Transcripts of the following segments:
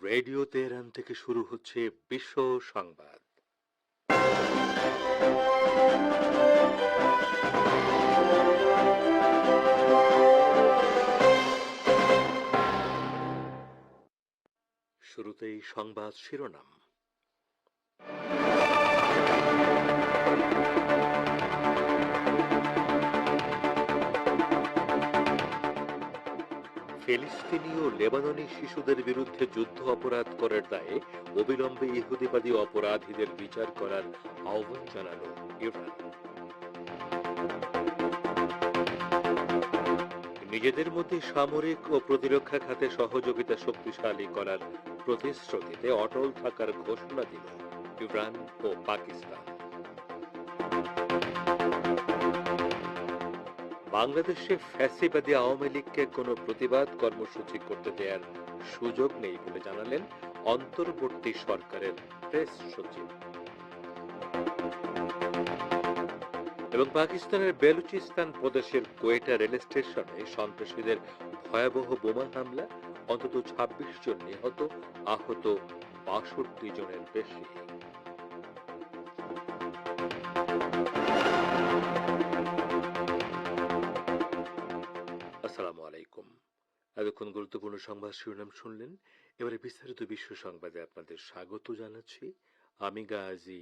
Radio Tehran থেকে শুরু হচ্ছে বিশ্ব সংবাদ। শুরুতেই সংবাদ শিরোনাম। ফিলিস্তিনি ও লেবাননি শিশুদের বিরুদ্ধে যুদ্ধ অপরাধ করার দায়ে অবিলম্বে ইহুদিবাদী অপরাধীদের বিচার করার আহ্বান জানালো ইরান। নিজেদের মধ্যে সামরিক ও প্রতিরক্ষা খাতে সহযোগিতা শক্তিশালী করার প্রতিশ্রুতিতে অটল থাকার ঘোষণা দিল ইরান ও পাকিস্তান। বাংলাদেশে ফ্যাসিবাদী আওয়ামী লীগকে কোনো প্রতিবাদ কর্মসূচি করতে দেওয়ার সুযোগ নেই বলে জানালেন অন্তর্বর্তী সরকারের প্রেস সচিব। এবং পাকিস্তানের বেলুচিস্তান প্রদেশের কোয়েটা রেল স্টেশনে সন্ত্রাসীদের ভয়াবহ বোমা হামলা, অন্তত ২৬ জন নিহত, আহত ৬২ জনের বেশি। আসসালামু আলাইকুম। এতক্ষণ গুরুত্বপূর্ণ সংবাদ শিরোনাম শুনলেন। এবারে বিস্তারিত বিশ্ব সংবাদে আপনাদের স্বাগত জানাচ্ছি। আমি গাজী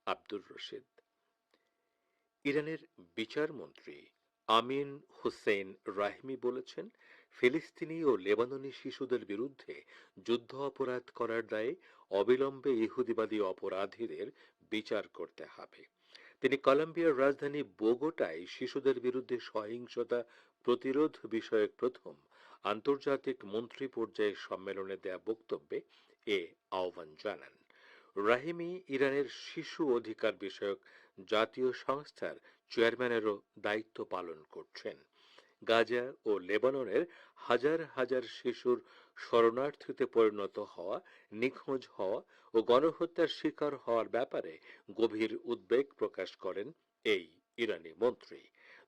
আব্দুর রশিদ। ইরানের বিচারমন্ত্রী আমিন হুসেইন রাহমি বলেছেন, ফিলিস্তিনি ও লেবাননি শিশুদের বিরুদ্ধে যুদ্ধ অপরাধ করার দায়ে অবিলম্বে ইহুদিবাদী অপরাধীদের বিচার করতে হবে। তিনি কলম্বিয়ার রাজধানী বোগোটায় শিশুদের বিরুদ্ধে সহিংসতা প্রতিরোধ বিষয়ক প্রথম আন্তর্জাতিক মন্ত্রী পর্যায়ের সম্মেলনে দেয়া বক্তব্যে এ আহ্বান জানান। রাহিমি ইরানের শিশু অধিকার বিষয়ক জাতীয় সংস্থার চেয়ারম্যানেরও দায়িত্ব পালন করছেন। গাজা ও লেবাননের হাজার হাজার শিশুর শরণার্থীতে পরিণত হওয়া, নিখোঁজ হওয়া ও গণহত্যার শিকার হওয়ার ব্যাপারে গভীর উদ্বেগ প্রকাশ করেন এই ইরানি মন্ত্রী।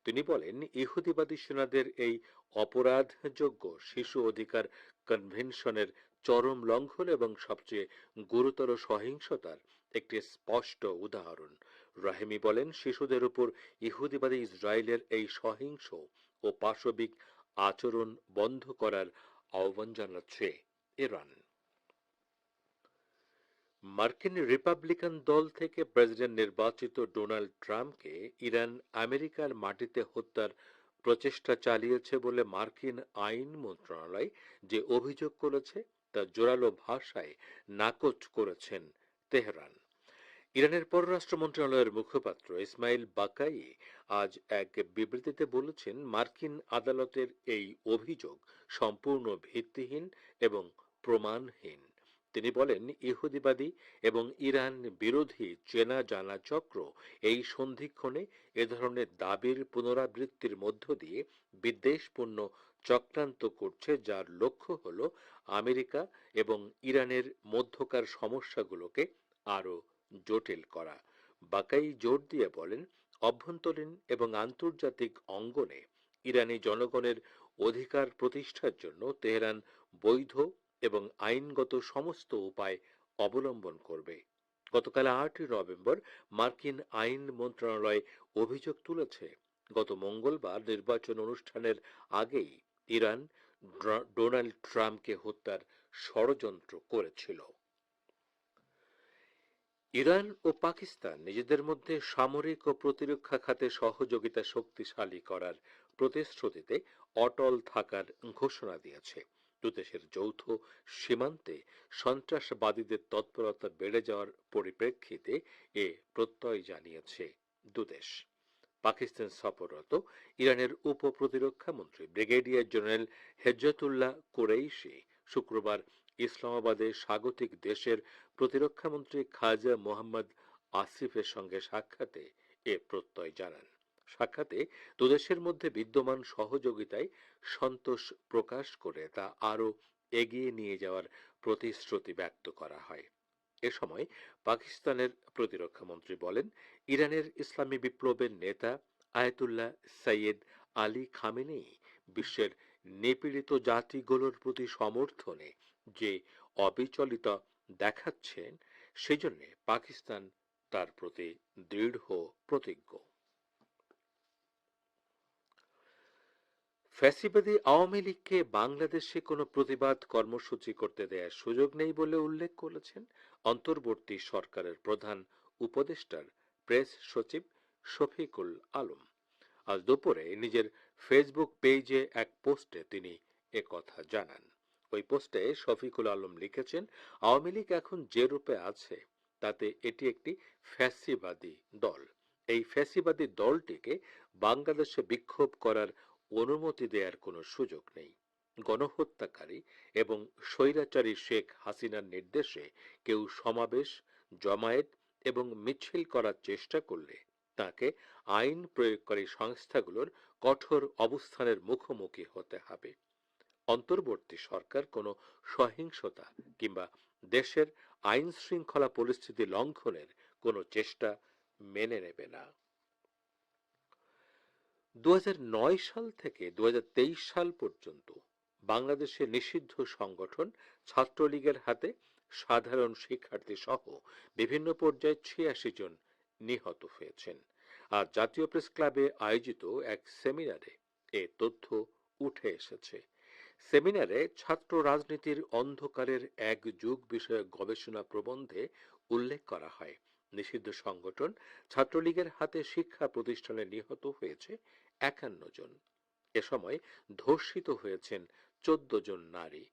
তিনি বলেন, ইহুদিবাদী সেনাদের এই অপরাধযোগ্য শিশু অধিকার কনভেনশনের চরম লঙ্ঘন এবং সবচেয়ে গুরুতর সহিংসতার একটি স্পষ্ট উদাহরণ। রাহিমি বলেন, শিশুদের উপর ইহুদিবাদী ইসরায়েলের এই সহিংস ও পাশবিক আচরণ বন্ধ করার আহ্বান জানাচ্ছে ইরান। মার্কিন রিপাবলিকান দল থেকে প্রেসিডেন্ট নির্বাচিত ডোনাল্ড ট্রাম্পকে ইরান আমেরিকার মাটিতে হত্যার প্রচেষ্টা চালিয়েছে বলে মার্কিন আইন মন্ত্রণালয় যে অভিযোগ করেছে তা জোরালো ভাষায় নাকচ করেছেন তেহরান। ইরানের পররাষ্ট্র মন্ত্রণালয়ের মুখপাত্র ইসমাইল বাকাই আজ এক বিবৃতিতে বলেছেন, মার্কিন আদালতের এই অভিযোগ সম্পূর্ণ ভিত্তিহীন এবং প্রমাণহীন। তিনি বলেন, ইহুদিবাদী এবং ইরান বিরোধী চেনা জানা চক্র এই সন্ধিক্ষণে এ ধরনের দাবির পুনরাবৃত্তির মধ্য দিয়ে বিদ্বেষপূর্ণ চক্রান্ত করছে, যার লক্ষ্য হল আমেরিকা এবং ইরানের মধ্যকার সমস্যাগুলোকে আরও জটিল করা। বাকাই জোর দিয়ে বলেন, অভ্যন্তরীণ এবং আন্তর্জাতিক অঙ্গনে ইরানি জনগণের অধিকার প্রতিষ্ঠার জন্য তেহরান বৈধ এবং আইনগত সমস্ত উপায় অবলম্বন করবে। গতকাল ৮ই নভেম্বর মার্কিন আইন মন্ত্রণালয় অভিযোগ তুলেছে, গত মঙ্গলবার নির্বাচন অনুষ্ঠানের আগেই ইরান ডোনাল্ড ট্রাম্পকে হত্যার ষড়যন্ত্র করেছিল। ইরান ও পাকিস্তান নিজেদের মধ্যে সামরিক ও প্রতিরক্ষা খাতে সহযোগিতা শক্তিশালী করার প্রতিশ্রুতিতে অটল থাকার ঘোষণা দিয়েছে। দুদেশের যৌথ সীমান্তে সন্ত্রাসবাদীদের তৎপরতা বেড়ে যাওয়ার পরিপ্রেক্ষিতে এ প্রত্যয় জানিয়েছে দুদেশ। পাকিস্তান সফররত ইরানের উপ প্রতিরক্ষা মন্ত্রী ব্রিগেডিয়ার জেনারেল হেজ্জাতুল্লাহ কুরাইশি শুক্রবার ইসলামাবাদে স্বাগতিক দেশের প্রতিরক্ষামন্ত্রী খাজা মোহাম্মদ আসিফের সঙ্গে সাক্ষাতে এ প্রত্যয় জানান। সাক্ষাতে দুদেশের মধ্যে বিদ্যমান সহযোগিতায় সন্তোষ প্রকাশ করে তা আরও এগিয়ে নিয়ে যাওয়ার প্রতিশ্রুতি ব্যক্ত করা হয়। এ সময় পাকিস্তানের প্রতিরক্ষামন্ত্রী বলেন, ইরানের ইসলামী বিপ্লবের নেতা আয়াতুল্লাহ সৈয়দ আলী খামেনেই বিশ্বের নিপীড়িত জাতিগুলোর প্রতি সমর্থনে যে অবিচলিত দেখাচ্ছেন, সেজন্য পাকিস্তান তার প্রতি দৃঢ় প্রতিজ্ঞ। ফ্যাসিবাদী আওয়ামী লীগকে বাংলাদেশে কোনো প্রতিবাদ কর্মসূচি করতে দেওয়ার সুযোগ নেই বলে উল্লেখ করেছেন অন্তর্বর্তী সরকারের প্রধান উপদেষ্টার প্রেস সচিব শফিকুল আলম। আজ দুপুরে নিজের ফেসবুক পেজে এক পোস্টে তিনি একথা জানান। ওই পোস্টে শফিকুল আলম লিখেছেন, আওয়ামী লীগ এখন যে রূপে আছে তাতে এটি একটি ফ্যাসিবাদী দল। এই ফ্যাসিবাদী দলটিকে বাংলাদেশে বিক্ষোভ করার অনুমতি দেওয়ার কোনো সুযোগ নেই। গণহত্যাকারী এবং স্বৈরাচারী শেখ হাসিনার নির্দেশে কেউ সমাবেশ, জমায়েত এবং মিছিল করার চেষ্টা করলে তাকে আইন প্রয়োগকারী সংস্থাগুলোর কঠোর অবস্থানের মুখোমুখি হতে হবে। অন্তর্বর্তী সরকার কোনো সহিংসতা কিংবা দেশের আইন শৃঙ্খলা পরিস্থিতি লঙ্ঘনের কোনো চেষ্টা মেনে নেবে না। 2009 সাল থেকে 2023 সাল পর্যন্ত বাংলাদেশে নিষিদ্ধ সংগঠন ছাত্রলীগের হাতে সাধারণ শিক্ষার্থী সহ বিভিন্ন পর্যায়ে 86 জন নিহত হয়েছেন। আর জাতীয় প্রেস ক্লাবে আয়োজিত এক সেমিনারে এ তথ্য উঠে এসেছে। সেমিনারে ছাত্র রাজনীতির অন্ধকারের এক যুগ বিষয়ক গবেষণা প্রবন্ধে উল্লেখ করা হয়, নিষিদ্ধ সংগঠন ছাত্রলীগের হাতে শিক্ষা প্রতিষ্ঠানে নিহত হয়েছে 51 জন। এ সময় ধর্ষিত হয়েছেন 14 জন নারী,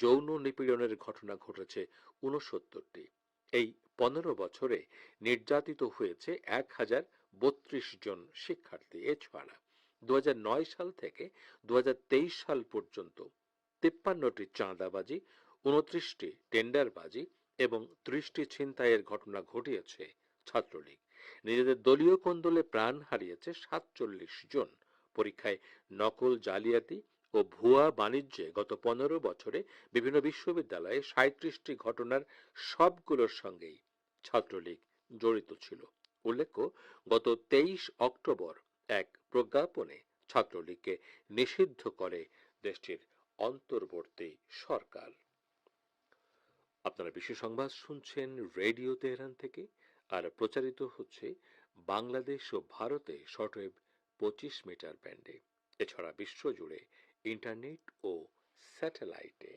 যৌন নিপীড়নের ঘটনা ঘটেছে 69টি। এই 15 বছরে নির্যাতিত হয়েছে 1032 জন শিক্ষার্থী। এছাড়া 2009 সাল থেকে 2023 সাল পর্যন্ত 53টি চাঁদাবাজি, 29টি টেন্ডারবাজি এবং 30টি ছিনতাইয়ের ঘটনা ঘটিয়েছে ছাত্রলীগ। নিজেদের দলীয় কোন্দলে প্রাণ হারিয়েছে 47 জন। পরীক্ষায় নকল, জালিয়াতি ও ভুয়া বাণিজ্যে গত 15 বছরে বিভিন্ন বিশ্ববিদ্যালয়ে 37টি ঘটনার সবগুলোর সঙ্গেই ছাত্রলীগ জড়িত ছিল। উল্লেখ্য, গত 23 অক্টোবর এক প্রজ্ঞাপনে ছাত্রলীগকে নিষিদ্ধ করে দেশটির অন্তর্বর্তী সরকার। আপনারা বিশ্ব সংবাদ শুনছেন রেডিও তেহরান থেকে, আর প্রচারিত হচ্ছে বাংলাদেশ ও ভারতে শর্টওয়েভ 25 মিটার ব্যান্ডে, এছাড়া বিশ্বজুড়ে ইন্টারনেট ও স্যাটেলাইটে।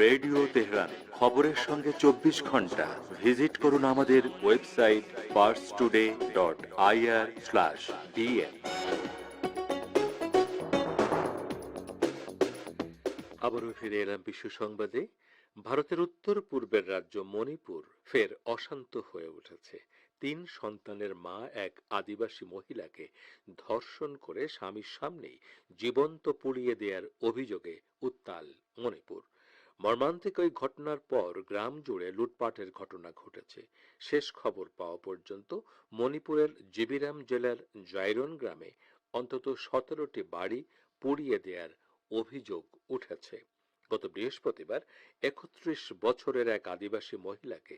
রেডিও তেহরান, খবরের সঙ্গে 24 ঘন্টা। ভিজিট করুন আমাদের ওয়েবসাইট parstoday.ir/dn। আবারও ফিরে এলাম বিশ্ব সংবাদে। ভারতের উত্তর পূর্বের রাজ্য মণিপুর ফের অশান্ত হয়ে উঠেছে। 3 সন্তানের মা এক আদিবাসী মহিলাকে ধর্ষণ করে স্বামীর সামনেই জীবন্ত পুড়িয়ে দেওয়ার অভিযোগে উত্তাল মণিপুর। মর্মান্তিক ওই ঘটনার পর গ্রাম জুড়ে লুটপাটের ঘটনা ঘটেছে। শেষ খবর পাওয়া পর্যন্ত মণিপুরের জিবিরাম জেলার জাইরন গ্রামে অন্তত 17টি বাড়ি পুড়িয়ে দেওয়ার অভিযোগ উঠেছে। গত বৃহস্পতিবার 31 বছরের এক আদিবাসী মহিলাকে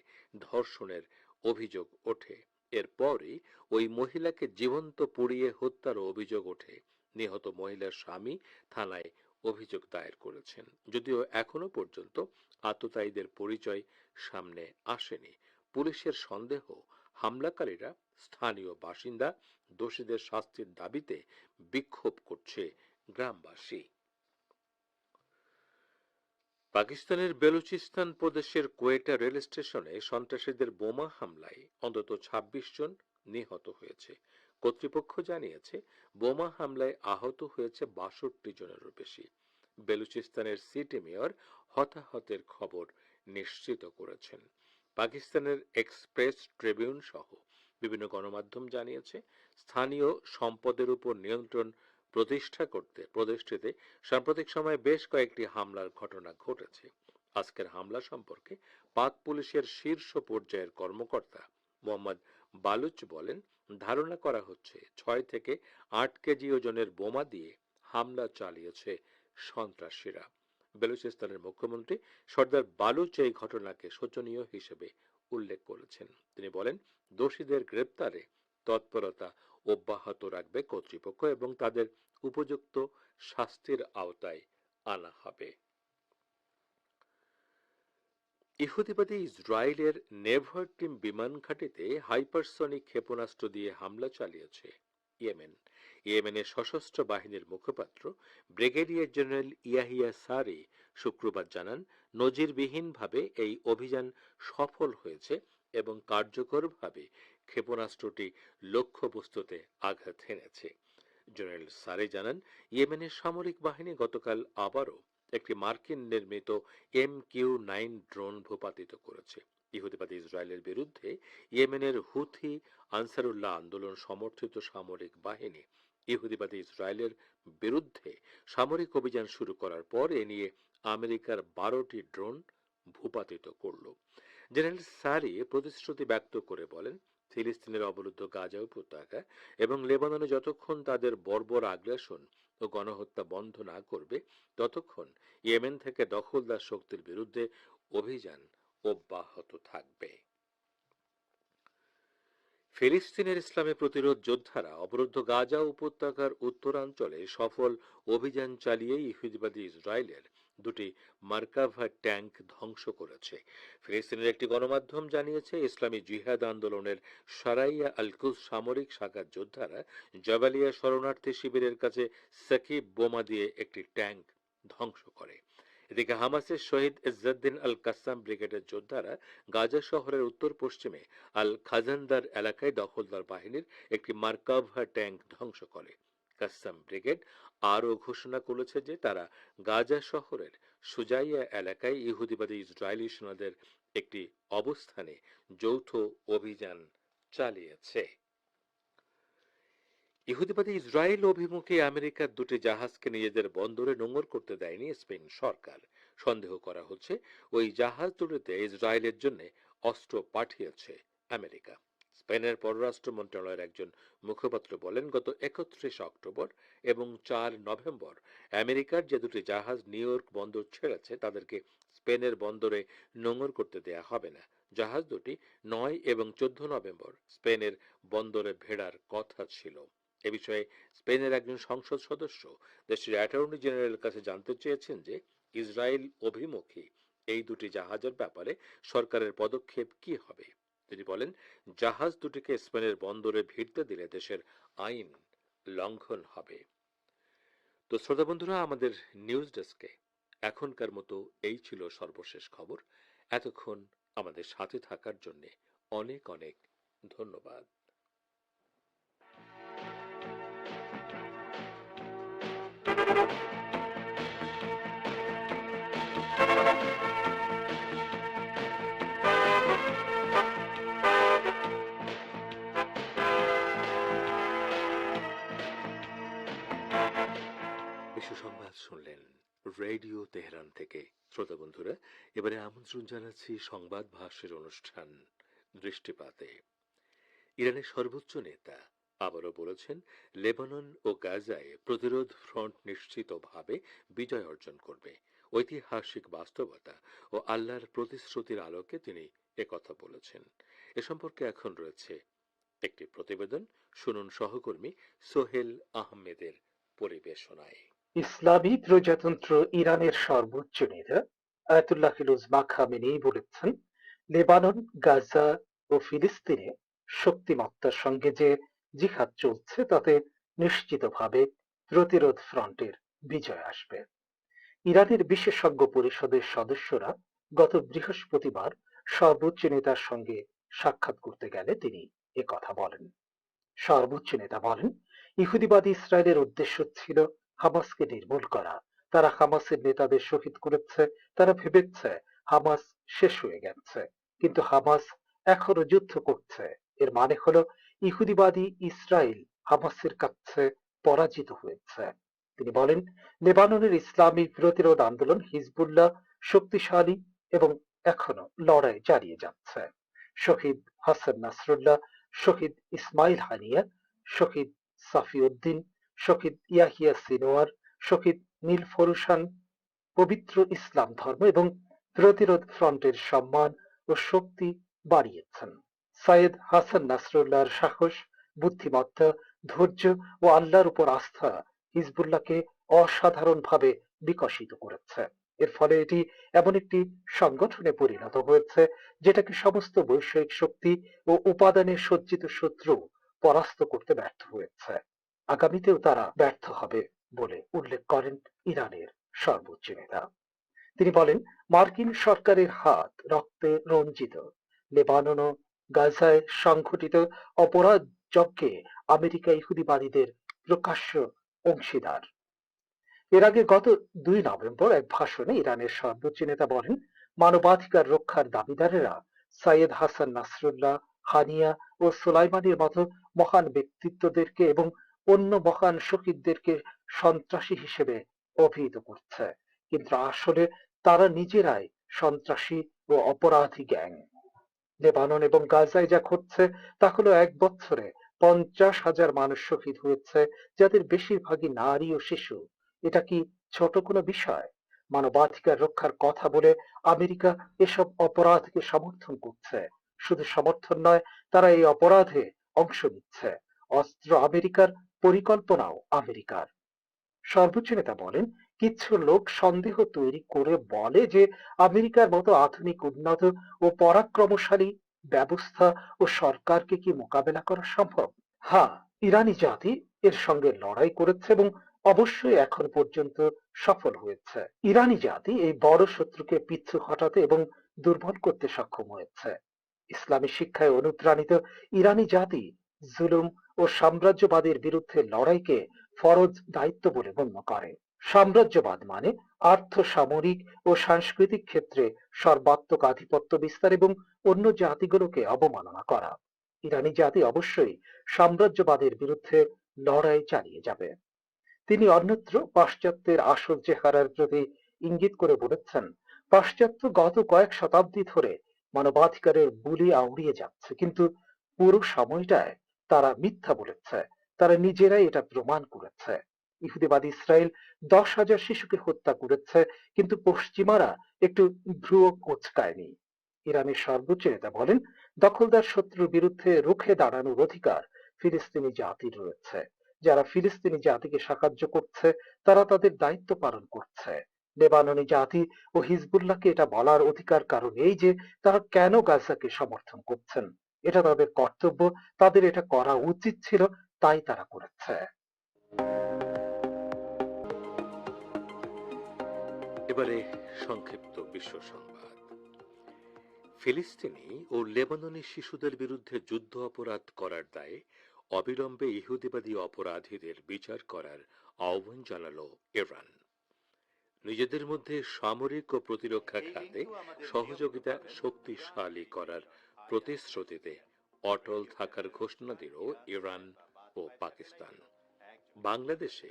ধর্ষণের অভিযোগ ওঠে। এরপরই ওই মহিলাকে জীবন্ত পুড়িয়ে হত্যার অভিযোগ ওঠে। নিহত মহিলার স্বামী থানায় অভিযোগ দায়ের করেছেন, যদিও এখনো পর্যন্ত আততায়ীদের পরিচয় সামনে আসেনি। পুলিশের সন্দেহ, হামলাকারীরা স্থানীয় বাসিন্দা। দোষীদের শাস্তির দাবিতে বিক্ষোভ করছে গ্রামবাসী। পাকিস্তানের বেলুচিস্তান প্রদেশের কোয়েটা রেল স্টেশনে সন্ত্রাসীদের বোমা হামলায় অন্তত 26 জন নিহত হয়েছে। কর্তৃপক্ষ জানিয়েছে, বোমা হামলায় আহত হয়েছে 62 জনেরও বেশি। বেলুচিস্তানের সিটি মেয়র হতাহতের খবর নিশ্চিত করেছেন। পাকিস্তানের এক্সপ্রেস ট্রিবিউন সহ বিভিন্ন গণমাধ্যম জানিয়েছে, স্থানীয় সম্পদের উপর নিয়ন্ত্রণ প্রতিষ্ঠা করতে প্রদেশটিতে সাম্প্রতিক সময়ে বেশ কয়েকটি হামলার ঘটনা ঘটেছে। আজকের হামলা সম্পর্কে পাক পুলিশের শীর্ষ পর্যায়ের কর্মকর্তা মোহাম্মদ বালুচ বলেন, ধারণা করা হচ্ছে 6 থেকে 8 কেজি ওজনের বোমা দিয়ে হামলা চালিয়েছে সন্ত্রাসীরা। বেলুচিস্তানের মুখ্যমন্ত্রী সর্দার বালুচ এই ঘটনাকে শোচনীয় হিসেবে উল্লেখ করেছেন। তিনি বলেন, দোষীদের গ্রেপ্তারে তৎপরতা অব্যাহত রাখবে কর্তৃপক্ষ এবং তাদের উপযুক্ত শাস্তির আওতায় আনা হবে। ইহুদিবাদী ইসরায়েলের নেভারটিম বিমান ঘাঁটিতে হাইপারসনিক ক্ষেপণাস্ত্র দিয়ে হামলা চালিয়েছে ইয়েমেন। ইয়েমেনের সশস্ত্র বাহিনীর মুখপাত্র ব্রিগেডিয়ার জেনারেল ইয়াহিয়া সারি শুক্রবার জানান, নজিরবিহীনভাবে এই অভিযান সফল হয়েছে এবং কার্যকরভাবে ক্ষেপণাস্ত্রটি লক্ষ্যবস্তুতে আঘাত হেনেছে। জেনারেল সারি জানান, ইয়েমেনের সামরিক বাহিনী গতকাল আবারও একটি মার্কিন নির্মিত MQ-9 ড্রোন ভূপাতিত করেছে। ইহুদিবাদী ইসরায়েলের বিরুদ্ধে ইয়েমেনের হুথি আনসারুল্লাহ আন্দোলন সমর্থিত সামরিক বাহিনী ইহুদিবাদী ইসরায়েলের বিরুদ্ধে সামরিক অভিযান শুরু করার পর এ নিয়ে আমেরিকার 12টি ড্রোন ভূপাতিত করল। জেনারেল সারি প্রতিশ্রুতি ব্যক্ত করে বলেন, ফিলিস্তিনের অবরুদ্ধ গাজা উপত্যকা এবং লেবাননে যতক্ষণ তাদের বর্বর আগ্রাসন ও গণহত্যা বন্ধ না করবে ততক্ষণ ইয়েমেন থেকে দখলদার শক্তির বিরুদ্ধে অভিযান অব্যাহত থাকবে। ফিলিস্তিনের ইসলামী প্রতিরোধ যোদ্ধারা অবরুদ্ধ গাজা উপত্যকার উত্তরাঞ্চলে সফল অভিযান চালিয়ে ইহুদিবাদী ইসরায়েলের দুটি মার্কাভা ট্যাঙ্ক ধ্বংস করেছে। ফিলিস্তিনের একটি গণমাধ্যম জানিয়েছে, ইসলামী জিহাদ আন্দোলনের সারাইয়া আল কুদস সামরিক শাখার যোদ্ধারা জাবালিয়া শরণার্থী শিবিরের কাছে সাকিব বোমা দিয়ে একটি ট্যাঙ্ক ধ্বংস করে। এদিকে হামাসের শহীদ ইজ্জুদ্দিন আল কাসাম ব্রিগেডের যোদ্ধারা গাজা শহরের উত্তর পশ্চিমে আল খাজানদার এলাকায় দখলদার বাহিনীর একটি মার্কাভা ট্যাঙ্ক ধ্বংস করে। কাসাম ব্রিগেড আরও ঘোষণা করেছে যে তারা গাজা শহরের সুজাইয়া এলাকায় ইহুদিবাদী ইসরায়েলি সেনাদের একটি অবস্থানে যৌথ অভিযান চালিয়েছে। ইহুদিবাদী ইসরায়েল অভিমুখে আমেরিকার দুটি জাহাজকে নিজেদের বন্দরে নোঙর করতে দেয়নি স্পেন সরকার। সন্দেহ করা হচ্ছে ওই জাহাজ দুটিতে ইসরায়েলের জন্য অস্ত্র পাঠিয়েছে আমেরিকা। স্পেনের পররাষ্ট্র মন্ত্রণালয়ের একজন মুখপাত্র বলেন, গত 31 অক্টোবর এবং 4 নভেম্বর আমেরিকার যে দুটি জাহাজ নিউ ইয়র্ক বন্দর ছেড়েছে তাদেরকে স্পেনের বন্দরে নোঙর করতে দেয়া হবে না। জাহাজ দুটি 9 এবং 14 নভেম্বর স্পেনের বন্দরে ভেড়ার কথা ছিল। এ বিষয়ে স্পেনের একজন সংসদ সদস্য দেশটির অ্যাটর্নি জেনারেলের কাছে জানতে চেয়েছেন যে ইসরায়েল অভিমুখী এই দুটি জাহাজের ব্যাপারে সরকারের পদক্ষেপ কি হবে। তিনি বলেন, জাহাজ দুটিকে স্পেনের বন্দরে ভিড়তে দিলে দেশের আইন লঙ্ঘন হবে। তো শ্রোতা বন্ধুরা, আমাদের নিউজ ডেস্কে এখনকার মতো এই ছিল সর্বশেষ খবর। এতক্ষণ আমাদের সাথে থাকার জন্য অনেক অনেক ধন্যবাদ। বিশ্ব সংবাদ শুনলেন রেডিও তেহরান থেকে। শ্রোতা বন্ধুরা, এবারে আমন্ত্রণ জানাচ্ছি সংবাদ ভাষ্যের অনুষ্ঠান দৃষ্টিপাতে। ইরানের সর্বোচ্চ নেতা আবারও বলেছেন, লেবানন ও গাজায় প্রতিরোধ ফ্রন্ট নিশ্চিতভাবে বিজয় অর্জন করবে। ঐতিহাসিক বাস্তবতা ও আল্লাহর প্রতিশ্রুতির আলোকে তিনি একথা বলেছেন। এ সম্পর্কে এখন রয়েছে একটি প্রতিবেদন। শুনুন সহকর্মী সোহেল আহমেদের পরিবেশনায়। ইসলামী প্রজাতন্ত্র ইরানের সর্বোচ্চ নেতা আয়াতুল্লাহ উজমা খামেনেই বলেছেন, লেবানন, গাজা ও ফিলিস্তিনে শক্তিমত্তার সঙ্গে যে জিহাদ চলছে তাতে নিশ্চিতভাবে প্রতিরোধ ফ্রন্টের বিজয় আসবে। ইরানের বিশেষজ্ঞ পরিষদের সদস্যরা গত বৃহস্পতিবার সর্বোচ্চ নেতার সঙ্গে সাক্ষাৎ করতে গেলে তিনি একথা বলেন। সর্বোচ্চ নেতা বলেন, ইহুদিবাদী ইসরায়েলের উদ্দেশ্য ছিল হামাসকে নির্মূল করা। তারা হামাসের নেতাদের শহীদ করেছে। তারা ভেবেছে হামাস শেষ হয়ে গেছে, কিন্তু হামাস এখনো যুদ্ধ করছে। এর মানে হলো ইহুদিবাদী ইসরায়েল হামাসের কাছে পরাজিত হয়েছে। তিনি বলেন, লেবাননের ইসলামী প্রতিরোধ আন্দোলন হিজবুল্লাহ শক্তিশালী এবং এখনো লড়াই চালিয়ে যাচ্ছে। শহীদ হাসান নাসরুল্লাহ, শহীদ ইসমাইল হানিয়া, শহীদ সাফিউদ্দিন, শহীদ ইয়াহিয়া সিনোয়ার, শহীদ নীল ফরুসান পবিত্র ইসলাম ধর্ম এবং প্রতিরোধ ফ্রন্টের সম্মান ও শক্তি বাড়িয়েছেন। সাইয়েদ হাসান নাসরুল্লাহর সাহস, বুদ্ধিমত্তা, ধৈর্য ও আল্লাহর উপর আস্থা হিজবুল্লাহকে অসাধারণভাবে বিকশিত করেছে। এর ফলে এটি এমন একটি সংগঠনে পরিণত হয়েছে যেটাকে সমস্ত বৈশ্বিক শক্তি ও উপাদানে সজ্জিত শত্রু পরাস্ত করতে ব্যর্থ হয়েছে। আগামীতেও তারা ব্যর্থ হবে বলে উল্লেখ করেন ইরানের সর্বোচ্চ নেতা। তিনি বলেন, মার্কিন সরকারের হাত রক্তে রঞ্জিত লেবানন ও গাজায় সংঘটিত অপরাধ যজ্ঞে আমেরিকা ইহুদিবাদীদের প্রকাশ্য অংশীদার। এর আগে গত 2 নভেম্বর এক ভাষণে ইরানের সর্বোচ্চ নেতা বলেন, মানবাধিকার রক্ষার দাবিদারেরা সাইয়েদ হাসান নাসরুল্লাহ, হানিয়া ও সোলাইমানির মতো মহান ব্যক্তিত্বদেরকে এবং অন্য মহান শহীদদেরকে সন্ত্রাসী হিসেবে অভিহিত করছে, কিন্তু আসলে তারা নিজেরাই সন্ত্রাসী ও অপরাধী গ্যাং। লেবানন এবং গাজায় যা ঘটছে তা হলো 1 বছরে 50,000 মানুষ শহীদ হয়েছে, যাদের বেশিরভাগই নারী ও শিশু। এটা কি ছোট কোনো বিষয়? মানবাধিকার রক্ষার কথা বলে আমেরিকা এসব অপরাধকে সমর্থন করছে। শুধু সমর্থন নয়, তারা এই অপরাধে অংশ নিচ্ছে। অস্ত্র আমেরিকার, পরিকল্পনাও আমেরিকার। সর্বোচ্চ নেতা বলেন, কিছু লোক সন্দেহ তৈরি করে বলে যে আমেরিকার মতো আধুনিক, উন্নত ও পরাক্রমশালী ব্যবস্থা ও সরকারকে কি মোকাবেলা করা সম্ভব। হ্যাঁ, ইরানি জাতি এর সঙ্গে লড়াই করেছে এবং অবশ্যই এখন পর্যন্ত সফল হয়েছে। ইরানি জাতি এই বড় শত্রুকে পিছু হটাতে এবং দুর্বল করতে সক্ষম হয়েছে। ইসলামী শিক্ষায় অনুপ্রাণিত ইরানি জাতি জুলুম ও সাম্রাজ্যবাদের বিরুদ্ধে লড়াইকে ফরজ দায়িত্ব বলে গণ্য করে। সাম্রাজ্যবাদ মানে আর্থ, সামরিক ও সাংস্কৃতিক ক্ষেত্রে সর্বাত্মক আধিপত্য বিস্তার এবং অন্য জাতিগুলোকে অবমাননা করা। ইরানি জাতি অবশ্যই সাম্রাজ্যবাদের বিরুদ্ধে লড়াই চালিয়ে যাবে। তিনি অন্যত্র পাশ্চাত্যের আসল চেহারার প্রতি ইঙ্গিত করে বলেছেন, পাশ্চাত্য গত কয়েক শতাব্দী ধরে মানবাধিকারের বুলি আউড়িয়ে যাচ্ছে, কিন্তু পুরো সময়টায় তারা মিথ্যা বলেছে। তারা নিজেরাই এটা প্রমাণ করেছে। ইহুদিবাদী ইসরায়েল 10,000 শিশুকে হত্যা করেছে, কিন্তু পশ্চিমারা একটু ভ্রুও কোঁচকায়নি। ইরানের সর্বোচ্চ নেতা বলেন, দখলদার শত্রুর বিরুদ্ধে রুখে দাঁড়ানোর অধিকার ফিলিস্তিনি জাতির রয়েছে। যারা ফিলিস্তিনি জাতিকে সাহায্য করছে তারা তাদের দায়িত্ব পালন করছে। লেবাননি জাতি ও হিজবুল্লাহকে এটা বলার অধিকার কারণ এই যে তারা কেন গাজাকে সমর্থন করছেন। এটা তাদের কর্তব্য, তাদের এটা করা উচিত ছিল, তাই তারা করেছে। এবারে সংক্ষিপ্ত বিশ্ব সংবাদ। ফিলিস্তিনি ও লেবাননি শিশুদের বিরুদ্ধে যুদ্ধ অপরাধ করার দায়ে অবিলম্বে ইহুদিবাদী অপরাধীদের বিচার করার আহ্বান জানালো ইরান। নিজেদের মধ্যে সামরিক ও প্রতিরক্ষা খাতে সহযোগিতা শক্তিশালী করার প্রতিশ্রুতিতে অটল থাকার ঘোষণা দিল ইরান ও পাকিস্তান। বাংলাদেশে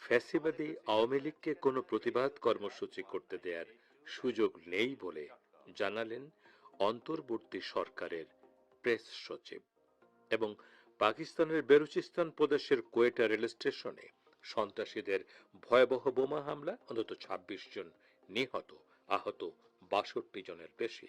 ফ্যাসিবাদী আওয়ামী লীগকে কোনো প্রতিবাদ কর্মসূচি করতে দেওয়ার সুযোগ নেই বলে জানালেন অন্তর্বর্তী সরকারের প্রেস সচিব। এবং পাকিস্তানের বেলুচিস্তান প্রদেশের কোয়েটা রেল স্টেশনে সন্ত্রাসীদের ভয়াবহ বোমা হামলা, অন্তত 26 জন নিহত, আহত 62 জনের বেশি।